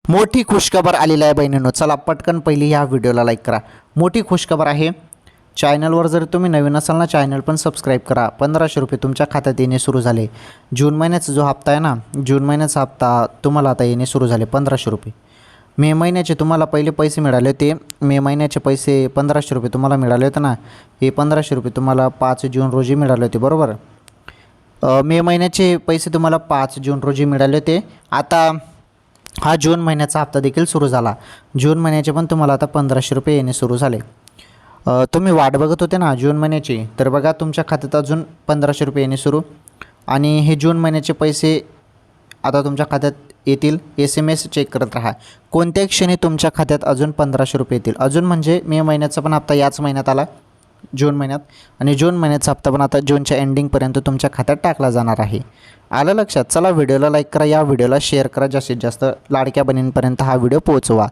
मोठी खुशखबर आलेली आहे बहिणींनो. चला पटकन पहिली ह्या व्हिडिओला लाईक करा. मोठी खुशखबर आहे. चॅनलवर जर तुम्ही नवीन असाल ना, चॅनल पण सबस्क्राईब करा. 1500 रुपये तुमच्या खात्यात येणे सुरू झाले. जून महिन्याचा जो हप्ता आहे ना, जून महिन्याचा हप्ता तुम्हाला आता येणे सुरू झाले 1500 रुपये. मे महिन्याचे तुम्हाला पहिले पैसे मिळाले होते. मे महिन्याचे पैसे 1500 रुपये तुम्हाला मिळाले होते ना, हे 1500 रुपये तुम्हाला 5 जून रोजी मिळाले होते, बरोबर. मे महिन्याचे पैसे तुम्हाला 5 जून रोजी मिळाले होते. आता हा जून महिन्याचा हप्ता देखील सुरू झाला. जून महिन्याचे पण तुम्हाला आता 1500 रुपये येणे सुरू झाले. तुम्ही वाट बघत होते ना जून महिन्याची, तर बघा तुमच्या खात्यात अजून 1500 रुपये येणे सुरू. आणि हे जून महिन्याचे पैसे आता तुमच्या खात्यात येतील. SMS चेक करत राहा. कोणत्याही क्षणी तुमच्या खात्यात अजून 1500 रुपये येतील. अजून म्हणजे मे महिन्याचा पण हप्ता याच महिन्यात आला, जून महिन्यात. आणि जून महिन्याचा हप्ता पण आता जूनच्या एंडिंगपर्यंत तुमच्या खात्यात टाकला जाणार आहे. आलं लक्षात? चला व्हिडिओला लाईक करा, या व्हिडिओला शेअर करा, जास्तीत जास्त लाडक्या बहिणींपर्यंत हा व्हिडिओ पोहोचवा.